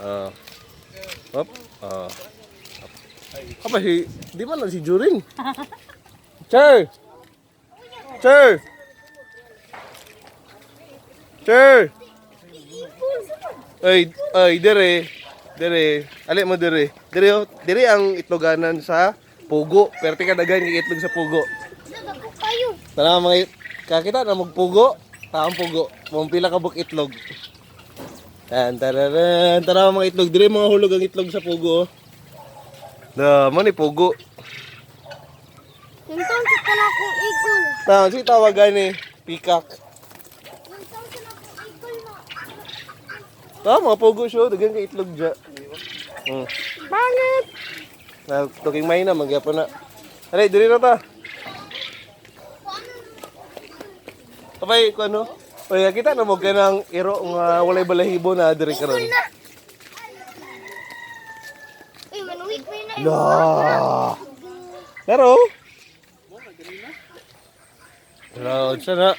Ah. Hop. Ah. Apa si di mana si Juring? Cher. Cher. Cher. Ay, dire. Dire. Ali mo dire. Dire, oh. Dire ang itloganan sa pugo. Pero tika daghan yung itlog sa pugo. Nagako kayo. Tara mga kakita na magpugo. Taong pugo. Mong pila ka buk itlog. Tararan. Tara mga itlog. Dire mga hulog ang itlog sa pugo. Na, mo ni pugo. Yung taon sa na akong igol. Si tawagan ni Peacock. Yung taon sa na akong igol na. Mga pugo siya. Dagan ka itlog dyan. Bangit! Na, tuking may na. Magyapon na. Aray, diri na ta. Kapay, kung ano? Oy, kita na mo ka ng iro nga walay balahibo na diri karon. Igol na! Uy, manuwik mo na. La. Pero. Hello, sana.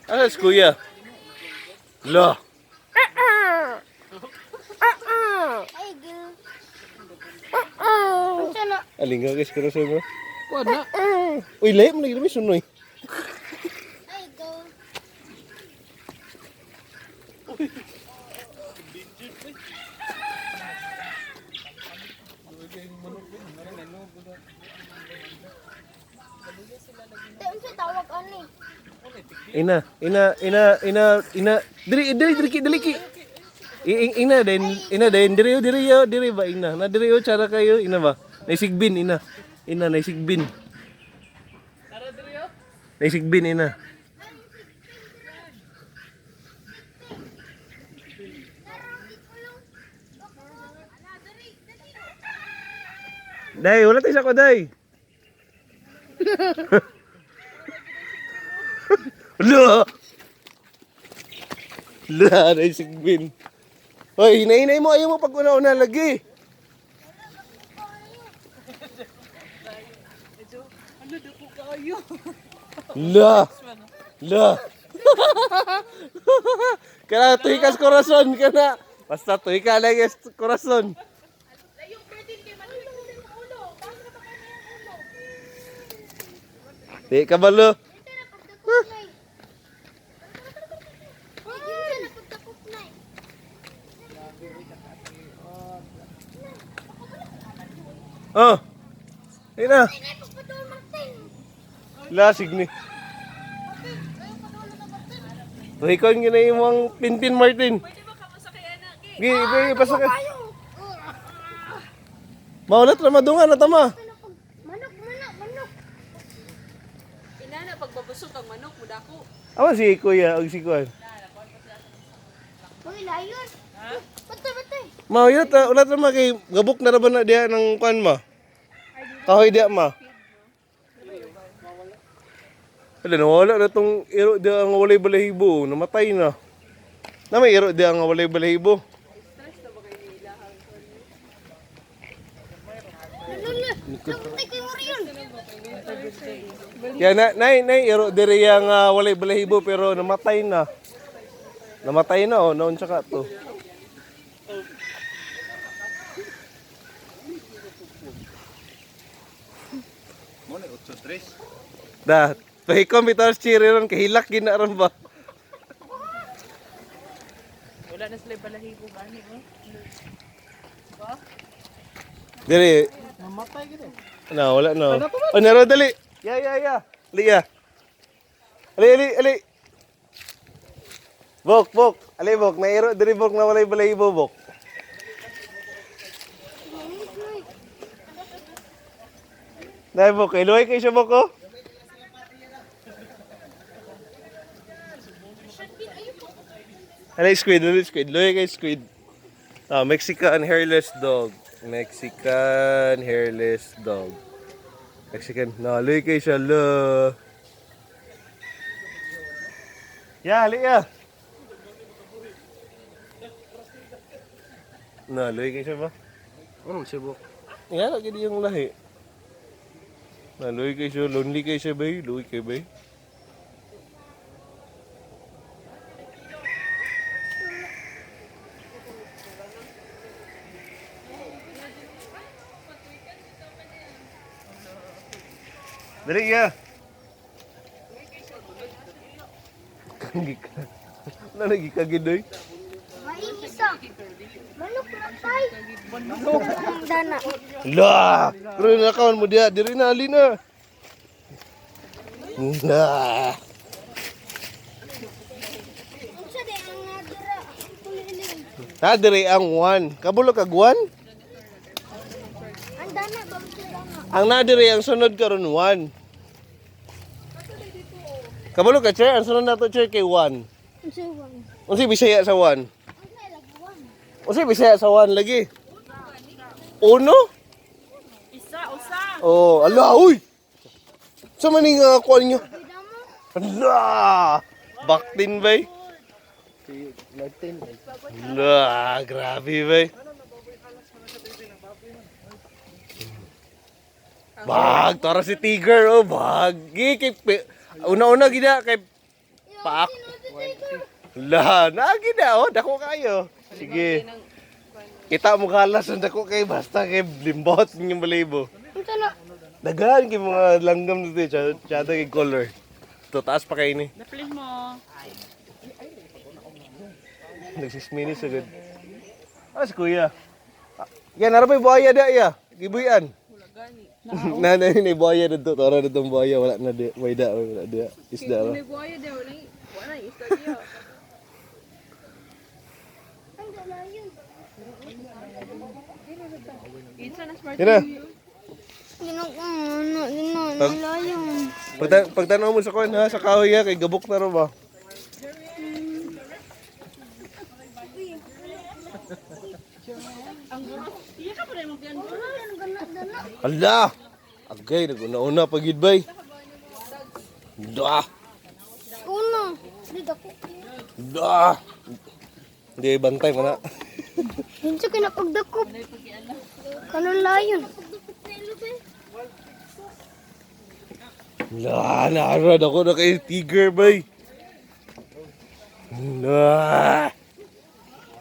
Ano si kuya? La. Ay, gil. Ang sana. Aling ka guys, karo sa mo. Wala. Uy, lahi mo lagi sunoy. Ay, go. Tayo sa tawag ano eh. Ina. Diri ki. Ina din, diri ba ina. Na diri yo cara kayo, ina ba? Naisigbin ina. Ina naisigbin. Tara diri yo. Naisigbin ina. Day, wala tayo sa ko, day. Lo. La, naisigbin. Hoy, hinahinay mo, ayaw mo pag una-una lagi. Ano na po kayo? La. Kaya tuikas korason ka na. Basta tuika lang yung korason. Di ka balo. Oh. Ina. Lasig ni. Tuikon yun na yung mga Tintin Martin. Pwede ba kamasakyan na? Gi, pasakay. Maulat na madungan na tama. Manok. Inana, pagbabusog ang manok, mudako. Awan si Kuya o si Kuan. Uy, layon. Batay. Maulat na, ulat na kay gabok na raban na diya ng Kuan ma. Kahoy diya ma. Wala, nawala na itong iro diya ang walay balahibo. Namatay na. Na may iro diya ang walay balahibo. Namatay ko yung riyon. Kaya nay iro diri yang walay balahibo pero namatay na. Namatay na oh, naon tsaka to. Mo na 83. Da, pahikom bitaw chiri ron kahilak ginaron ba. Wala na sila balahibo gani, oh. Diri. Mamatay gito. Na, wala na. Oh, naro dali. Ya. Liya. Ali. Bok. Ali bok, nairo diri bok na walay balahibo bok. Dai bok, kay luay kay siya bok oh. Ali squid. Luay kay squid. Ah, Mexican hairless dog. Mexican. Luay kay siya lo. Ya, liya. Luay kay siya ba? Ano sibok? Nga lagi di yung lahi. Luay kay siya, lonely kay siya bay, luay kay bay. Dali ya. Kangi ka. Ano lagi kagidoy? May isa. Manok na tay. Manok ang dana. Lah, pero nakawan mo dia, diri na ali na. Nah. Unsa di ang nadira ang kuliling. Na diri ang 1. Kabulo kag 1? Ang dana ba sa dana? Ang nadiri ang sunod karon 1. Kabulo ka chair, ang sunod nato chair kay 1. Unsa wan? Unsa Bisaya sa 1? Unsa lagwan? Unsa Bisaya sa 1 lagi? Uno? Usa. Oh, ala uy. Sa maning kuan niyo? Bida mo. Ala! Baktin bay. Ala, grabe bay. Bag, tara si Tiger oh, bag. Kay una-una gida kay Paak. La, nagi na oh, dako kayo. Sige. Kita mo kalas ang dako kay basta kay limbot ng balibo. Unsa na? Daghan kay mga langgam dito, chata kay color. To taas pa kay ni. Naplis mo. Nagsismini sagad. Ah, si kuya. Yan, narapay buhaya da ya. Gibuyan. Nanay ni buhaya dito, tara dito buhaya wala na di, way da, wala dia. Isda ra. May buhaya daw. Wala isda diyo. Ang dana yun. Isa na smart. Yan na. Nilayan. Pagtanaw mo sa kuan ha, sa kahoy ha, kay gabok na ro ba? Iya ka pa rin magyan. Ala! Agay, naguna-una pagid bay. Da! Uno. Dito ko. Da! Hindi bantay mo na. Unsa kinapagdakop? Kanang layon. La, naarad ako na kay Tiger bay. Na!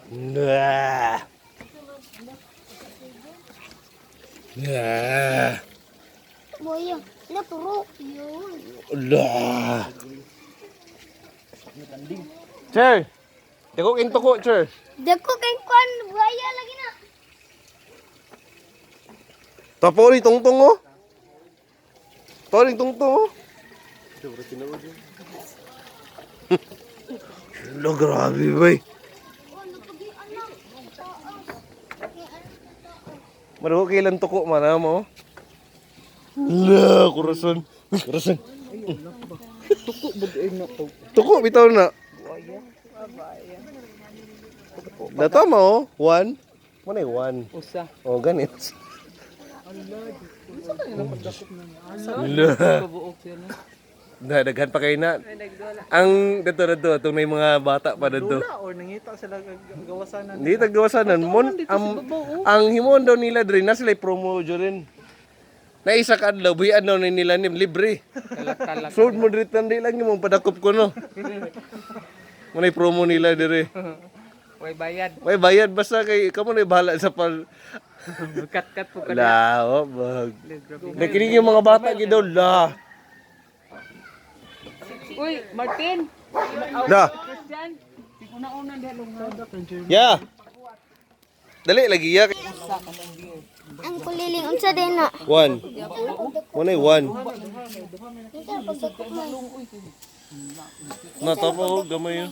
Na! Na! Boya. Na puro. Yun. La! Sir! Dako king tuko, sir. Dako kay kwan. Buhaya lagi na. Tapo ni tungtong oh. Tapo ni tungtong oh. Lo grabe bay. Oh, napagian na. Maruho kailan tuko mana mo. La, kurason. Kurason. Tuko buday na to. Tuko bitaw na. Dato mo, 1. Mo na 1. Usa. Oh, ganit. Buok siya na. Daghan pa kayo na. Ang dito itong may mga bata pa dito. Or nangita sila gawasanan. Hindi taggawasanan. Ang himon daw nila dre na sila promo rin. Na isa ka adlaw, buhian daw ni nila ni libre. Talak-talak. Sold mo dre tandi lang yung padakop ko no. Munay promo nila dire. Way bayad. May bayad basta kay kamo na bahala sa pal. Kat-kat po ka na. La, oh, bag. Nakinig yung mga bata gidaw la. Uy, Martin! La. Christian! Di ko na una dahil nga. Ya. Dali lagi ya. Ang kuliling. Unsa din na. 1. Munay 1. Unsa pagdakop mo? Natapo gamay yun.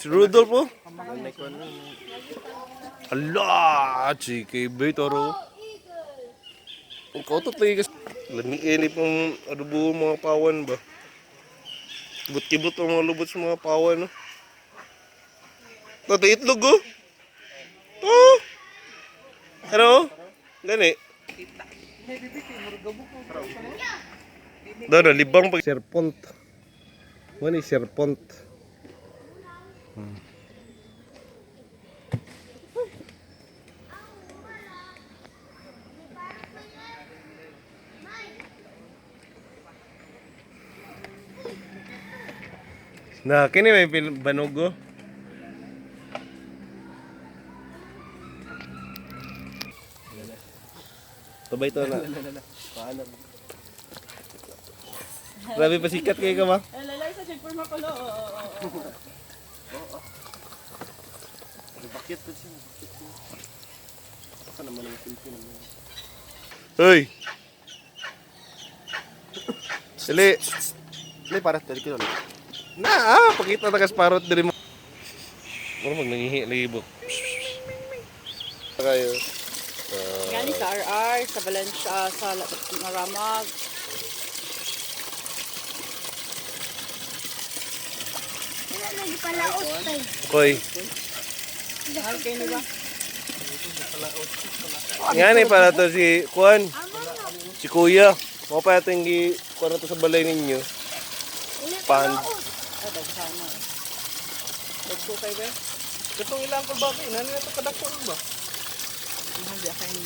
Si Rudolph oh. Ala, CKB toro. Ang kautot lagi kasi. Lamiin pong adubo mga pawan ba. Kibot-kibot ang mga lubot sa mga pawan no. Ito itlog oh. Oh. Ano? Gani. Dada libang pag serpont. Mani serpont. Na kini may banugo. Tabay to na. Grabe pasikat kayo ka ba? Lalay sa check for makulo. Bakit ko siya? Baka naman ang silpin naman. Hoy! Dali! Dali, para tali ko ulit. Pakita na kasparot diri mo. Mura mag nangihi libok. Kayo. Gani sa RR, sa Valencia, sa Maramag. Wala na di pala tayo. Koy. Mahal kayo nila. Ngani para to si Kuan. Si Kuya. Mo pa ating gi kuan na to sa balay ninyo. Wala Pan. Ay, dagsana. Dagko kayo ba? Katong ilang ko ba? Nani na to kadako ba? Mahal di akayin.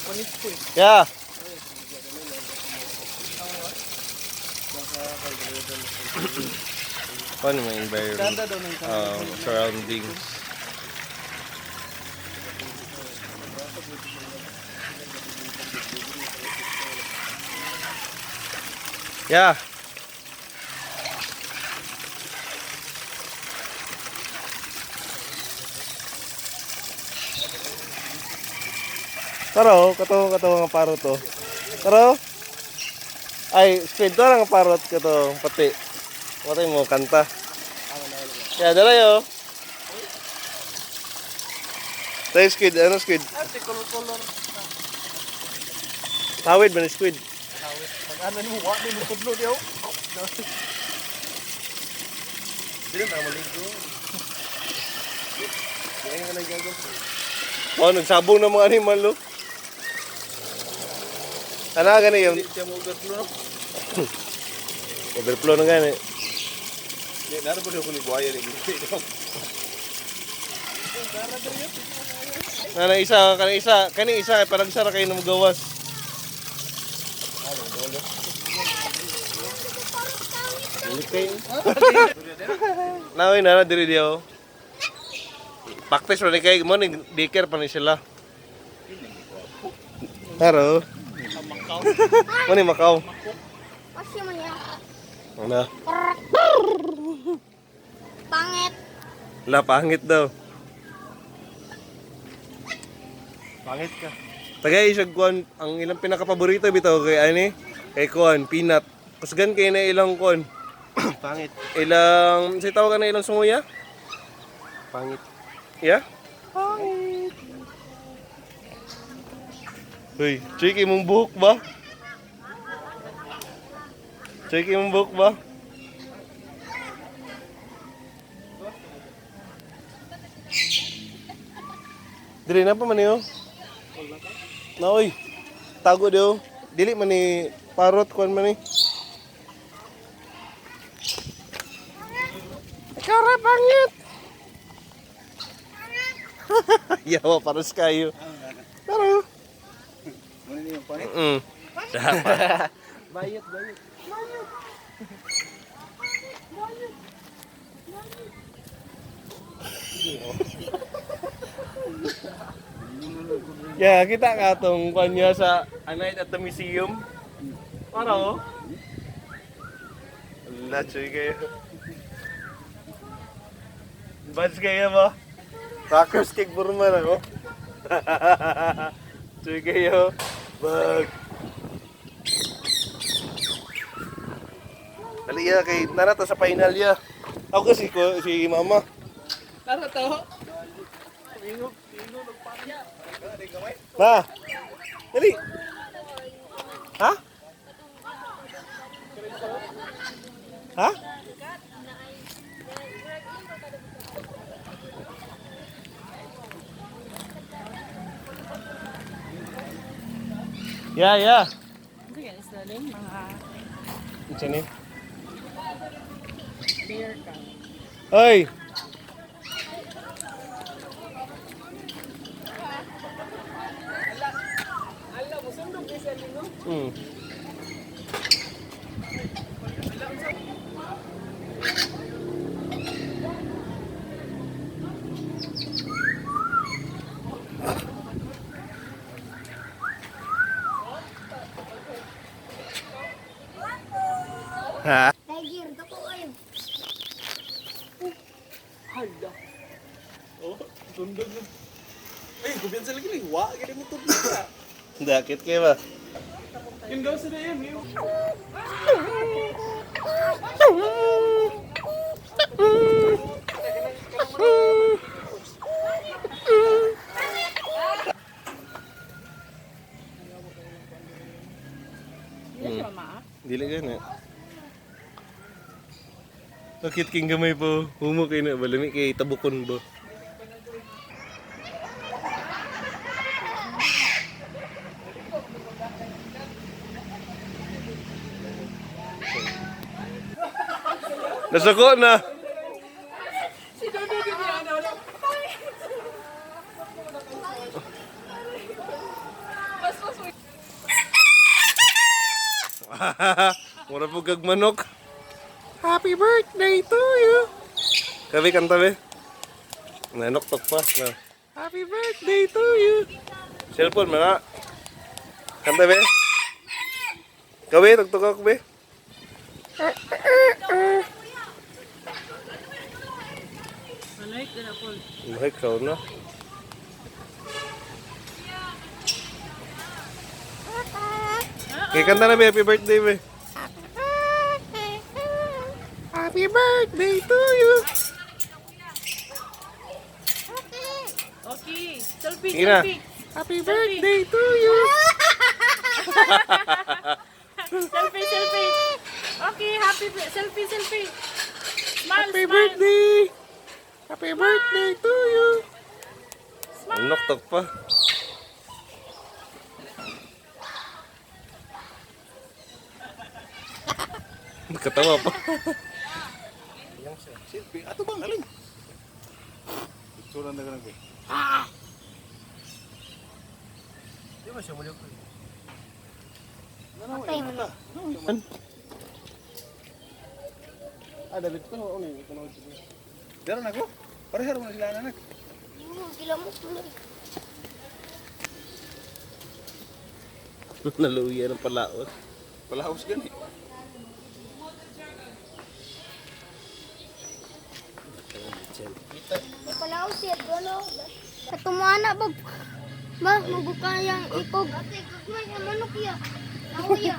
Panis ko eh. Yeah. Paano may environment? Surroundings. Yeah. Taro, kato nga parot to. Taro. Ay, squid to nga parot kato pati. Matay mo kanta. Ya, dala yo. Tayo squid, ano squid? Ate, color-color. Tawid ba ni squid? Mag-ano mo, wak mo kudlo diyo. Dili, na maligo. Kaya nga nagagawa. Oh, nagsabong ng mga animal lo. Ano gani yung Hindi siya mo overflow, no? overflow na gani. Hindi, naroon ba ko ni buhaya ni Hindi, no? Na kani isa kay parang sara kayo na magawas. Naway na diri diyo. Practice man kay mo ni diker pa ni sila. Haro. Mo ni Macau. Kasi mo niya. Ano? Pangit. La pangit daw. Pangit ka. Tagay isag kuan ang ilang pinakapaborito bitaw kay ani kay kuan peanut. Kusgan kay na ilang kuan. Pangit. Ilang si tawag na ilang sunguya? Pangit. Yeah? Pangit. Hoy, chiki mong buhok ba? Chiki mong buhok ba? Dili na pa man niyo. Na oy. Tago diyo. Dili man ni parot kuan man ni. Ikaw ra pangit. Yawa paros kayo. Pero. Ano niyo yung pangit? Bayot, bayot. Yeah, kita ka tong kanya sa A Night at the Museum. Para oh. Wala, choy kayo. Bads kayo ba? Rockers kick Burman ako. Choy kayo. Bag. Dali ya, kay narata sa final ya. Ako kasi si mama. Tara to. Ma! Dali! Ha? Ha? Ya, ya. Sige, isaling mga Ito ni. beer ka. Hoy! Hmm. kumpiyansa lagi ni. Wa, gini mo tudlo. Dakit kayo ba? Yung gaw sa dayan. Hindi siya mama. Dili ka na. Bakit king gamay po? Humo kayo na. Balami kay tabukon ba? Nasako na. Mura po kag manok. Happy birthday to you. Kabi kanta be. Nanok tok pa na. Happy birthday to you. Cellphone mana. Kanta be. Kabi tok ako be. Malay ka na po. Mahal ka na. Kaya kanta na be, happy birthday be. Happy birthday to you. Okay. Selfie, Sige na. selfie. Happy birthday to you. Selfie, selfie. Okay, selfie, selfie. Smile, Happy smile. birthday. Happy birthday to you. Manok tok pa. Katawa pa. Silpi, ato bang alin? Picturean na ganun ko. Di ba siya maliw ko? Patay mo na. Dalit ko na ito na ito. Daran ako? Parehar mo na sila anak. Sila mo tuloy. Naluya ng palaot. Palaos gani. Ipalaw siya, gano. Katumana ba? Ba, magukayang ikog. Ate, kagmay, manok ya. Ako ya.